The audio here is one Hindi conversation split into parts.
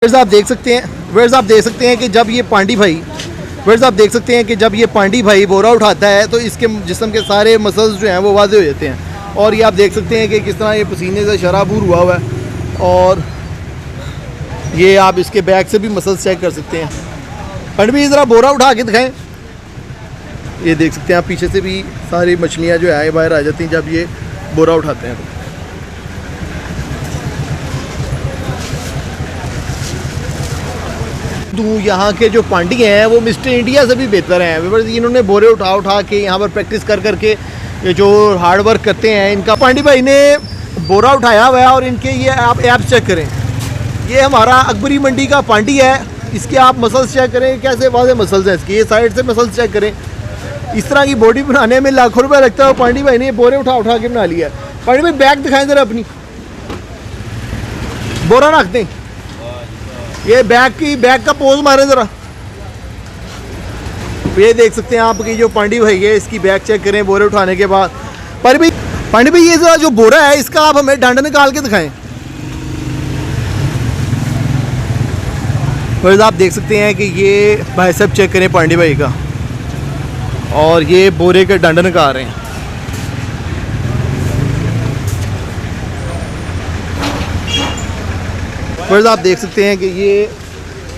वर्स आप देख सकते हैं कि जब ये पांडी भाई बोरा उठाता है तो इसके जिस्म के सारे मसल्स जो हैं वो वाजे हो जाते हैं। और ये आप देख सकते हैं कि किस तरह ये पसीने से शराबूर हुआ हुआ है। और ये आप इसके बैक से भी मसल्स चेक कर सकते हैं। पांडी भाई ज़रा बोरा उठा के दिखाएं। ये देख सकते हैं आप पीछे से भी सारी मछलियाँ जो है बाहर आ जाती हैं जब ये बोरा उठाते हैं। तो यहाँ के जो पांडी हैं वो मिस्टर इंडिया से भी बेहतर हैं। इन्होंने बोरे उठा के यहाँ पर प्रैक्टिस करके ये जो हार्ड वर्क करते हैं। इनका पांडी भाई ने बोरा उठाया हुआ है और इनके ये आप ऐप्स चेक करें। ये हमारा अकबरी मंडी का पांडी है। इसके आप मसल्स चेक करें, कैसे वाजे मसल्स हैं इसके। ये साइड से मसल्स चेक करें। इस तरह की बॉडी बनाने में लाखों रुपये लगता है। पांडी भाई ने बोरे उठा के बना लिया। पांडी भाई बैग दिखाएं ज़रा अपनी, बोरा रख दें। ये बैग का पोज मारे ज़रा। ये देख सकते हैं आपकी जो पांडी भाई है इसकी बैग चेक करें बोरे उठाने के बाद। पांडी भाई ये ज़रा जो बोरा है इसका आप हमें डंड निकाल के दिखाएं। फिर आप देख सकते हैं कि ये बाइसेप चेक करें पांडी भाई का। और ये बोरे के डंड निकाल रहे हैं। फिर आप देख सकते हैं कि ये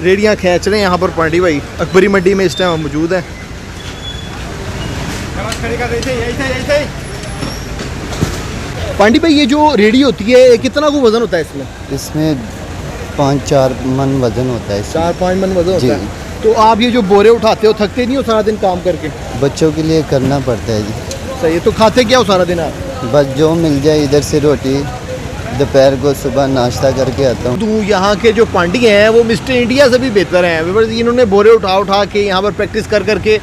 रेडियाँ खींच रहे हैं यहाँ पर पांडी भाई अकबरी मंडी में इस टाइम मौजूद है। पांडी भाई ये जो रेडी होती है कितना को वजन होता है इसमें? इसमें 5-4 मन वजन होता है। 4-5 मन वजन होता है। तो आप ये जो बोरे उठाते हो थकते नहीं हो सारा दिन काम करके? बच्चों के लिए करना पड़ता है जी। सही है। तो खाते क्या हो सारा दिन आप? बस जो मिल जाए इधर से रोटी, दोपहर को सुबह नाश्ता करके आता हूँ। तो यहाँ के जो पांडी हैं वो मिस्टर इंडिया से भी बेहतर हैं। इन्होंने बोरे उठा के यहाँ पर प्रैक्टिस करके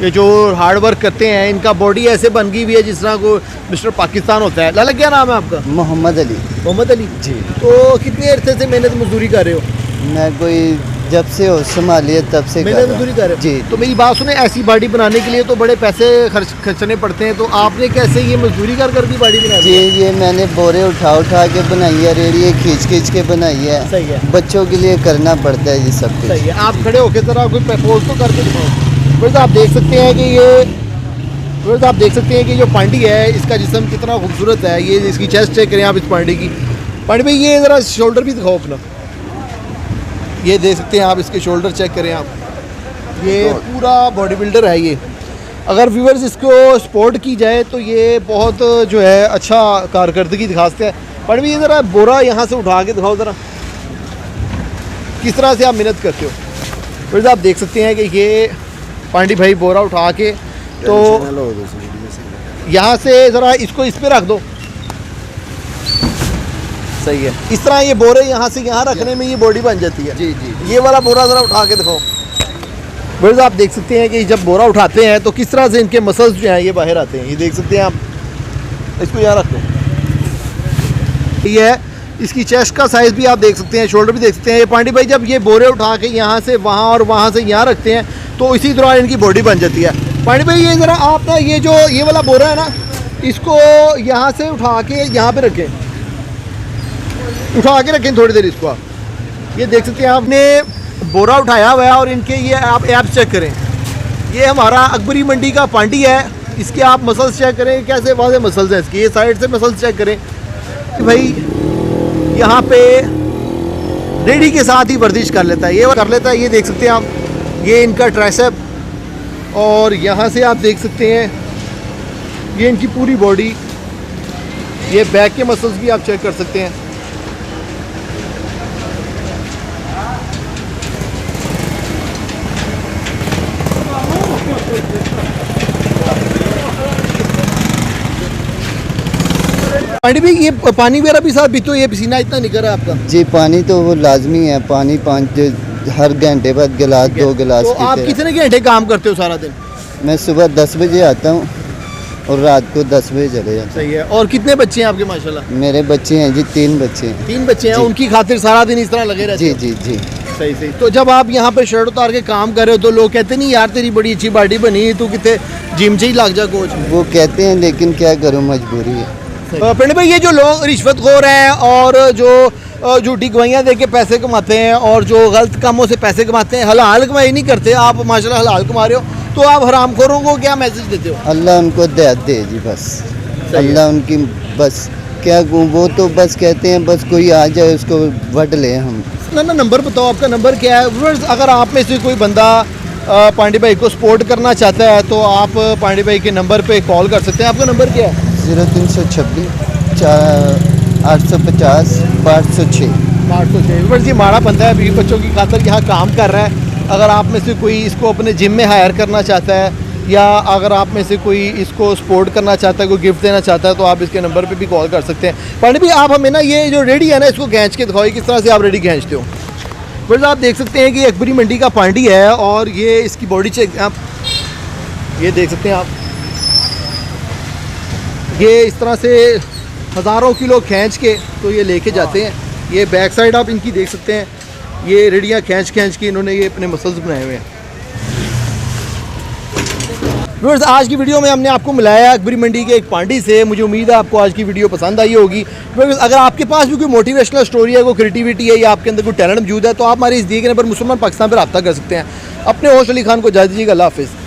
ये जो हार्ड वर्क करते हैं। इनका बॉडी ऐसे बन गई हुई है जिस तरह को मिस्टर पाकिस्तान होता है। लाला क्या नाम है आपका? मोहम्मद अली। मोहम्मद अली जी। तो कितने अरसे से मेहनत मजदूरी कर रहे हो? मैं कोई जब से हो संभालिए तब से मेहनत मजदूरी कर रहे हो? जी। तो मेरी बात सुने, ऐसी बॉडी बनाने के लिए तो बड़े पैसे खर्चने पड़ते हैं। तो आपने कैसे ये मजदूरी कर दी बॉडी बना? जी, ये मैंने बोरे उठा के बनाई है, रेडिये खींच के बनाई है। सही है। बच्चों के लिए करना पड़ता है ये सब कुछ। सही है। आप खड़े होकर जरा कोई पोज तो करके दिखाओ। फिर आप देख सकते हैं कि ये जो पांडी है इसका जिस्म कितना खूबसूरत है। ये इसकी चेस्ट चेक करें आप इस पांडी की। पांडी भाई ये ज़रा शोल्डर भी दिखाओ अपना। ये देख सकते हैं आप इसके शोल्डर चेक करें आप। ये पूरा बॉडी बिल्डर है ये। अगर व्यूअर्स इसको सपोर्ट की जाए तो ये बहुत जो है अच्छा कारकर्दगी दिखा सकते हैं। पांडी भाई ये ज़रा बोरा यहाँ से उठा के दिखाओ ज़रा, किस तरह से आप मेहनत करते हो। फिर आप देख सकते हैं कि ये पांडी भाई बोरा उठा के तो यहाँ से ज़रा इसको इस पे रख दो। सही है। इस तरह ये बोरे यहाँ से यहाँ रखने में ये बॉडी बन जाती है। जी जी। ये वाला बोरा ज़रा उठा के दिखाओ। फिर आप देख सकते हैं कि जब बोरा उठाते हैं तो किस तरह से इनके मसल्स जो हैं ये बाहर आते हैं। ये देख सकते हैं आप, इसको यहाँ रख दो। ये है इसकी चेस्ट का साइज़ भी आप देख सकते हैं, शोल्डर भी देख सकते हैं। ये पांडी भाई जब ये बोरे उठा के यहाँ से वहाँ और वहाँ से यहाँ रखते हैं तो इसी दौरान इनकी बॉडी बन जाती है। पांडी भाई ये ज़रा आप ना ये वाला बोरा है ना, इसको यहाँ से उठा के यहाँ पे रखें, उठा के रखें थोड़ी देर इसको। आप ये देख सकते हैं आपने बोरा उठाया हुआ है और इनके ये आप ऐप्स चेक करें। ये हमारा अकबरी मंडी का पांडी है। इसके आप मसल्स चेक करें, कैसे वाजे मसल्स हैं इसके। ये साइड से मसल्स चेक करें कि भाई यहाँ पे रेडी के साथ ही वर्जिश कर लेता है। ये देख सकते हैं आप, ये इनका ट्राइसेप। और यहाँ से आप देख सकते हैं ये इनकी पूरी बॉडी। ये बैक के मसल्स भी आप चेक कर सकते हैं। पानी भी ये पानी वगैरह भी साथ पीते हो? ये पसीना इतना निकल रहा है आपका? जी, पानी तो वो लाजमी है। पानी 5 हर घंटे बाद गिलास 2 गिलास। तो आप कितने घंटे काम करते हो सारा दिन? मैं सुबह 10 बजे आता हूँ और रात को 10 बजे चले जाता हूँ। सही है। और कितने बच्चे हैं आपके माशाल्लाह? मेरे बच्चे हैं जी, 3 बच्चे हैं। 3 बच्चे हैं। उनकी खातिर सारा दिन इस तरह लगे रहते हैं? जी जी जी। सही। तो जब आप यहाँ पे शर्ट उतार के काम कर रहे हो तो लोग कहते नहीं यार तेरी बड़ी अच्छी बॉडी बनी, तू कितने जिम से ही लग जा कोच? वो कहते हैं, लेकिन क्या करूँ, मजबूरी है। पिंड भाई ये जो लोग रिश्वतखोर हैं और जो झूठी गवाहियाँ दे के पैसे कमाते हैं और जो गलत कामों से पैसे कमाते हैं, हलाल कमाई नहीं करते। आप माशाल्लाह हलाल कमा रहे हो, तो आप हरामखोरों को क्या मैसेज देते हो? अल्लाह उनको दया दे जी, बस अल्लाह उनकी बस क्या वो तो बस कहते हैं बस कोई आ जाए उसको वड ले हम। ना नंबर बताओ, आपका नंबर क्या है? व्यूअर्स, अगर आप में से कोई बंदा पांडे भाई को सपोर्ट करना चाहता है तो आप पांडे भाई के नंबर पे कॉल कर सकते हैं। आपका नंबर क्या है? 0326 850 506। 806। व्यूअर्स, ये माड़ा बंदा है, अभी बच्चों की खातिर यहाँ काम कर रहा है। अगर आप में से कोई इसको अपने जिम में हायर करना चाहता है या अगर आप में से कोई इसको सपोर्ट करना चाहता है, कोई गिफ्ट देना चाहता है, तो आप इसके नंबर पे भी कॉल कर सकते हैं। पांडे भाई, आप हमें ना ये जो रेडी है ना, इसको खींच के दिखाओ, किस तरह से आप रेडी खींचते हो। बस आप देख सकते हैं कि ये अकबरी मंडी का पांडी है और ये इसकी बॉडी चेक आप ये देख सकते हैं। आप ये इस तरह से हज़ारों किलो खींच के तो ये लेके जाते हैं। ये बैक साइड आप इनकी देख सकते हैं, ये रेडियाँ खींच के इन्होंने ये अपने मसल्स बनाए हुए हैं। व्यूअर्स, आज की वीडियो में हमने आपको मिलाया अकबरी मंडी के एक पांडी से। मुझे उम्मीद है आपको आज की वीडियो पसंद आई होगी। व्यूअर्स, अगर आपके पास भी कोई मोटिवेशनल स्टोरी है, कोई क्रिएटिविटी है या आपके अंदर कोई टैलेंट मौजूद है, तो आप हमारे इस दिए गए नंबर मुसलमान पाकिस्तान पर रब्ता कर सकते हैं। अपने होस्ट अली खान को इजाज़त दीजिएगा। अल्लाह हाफिज़।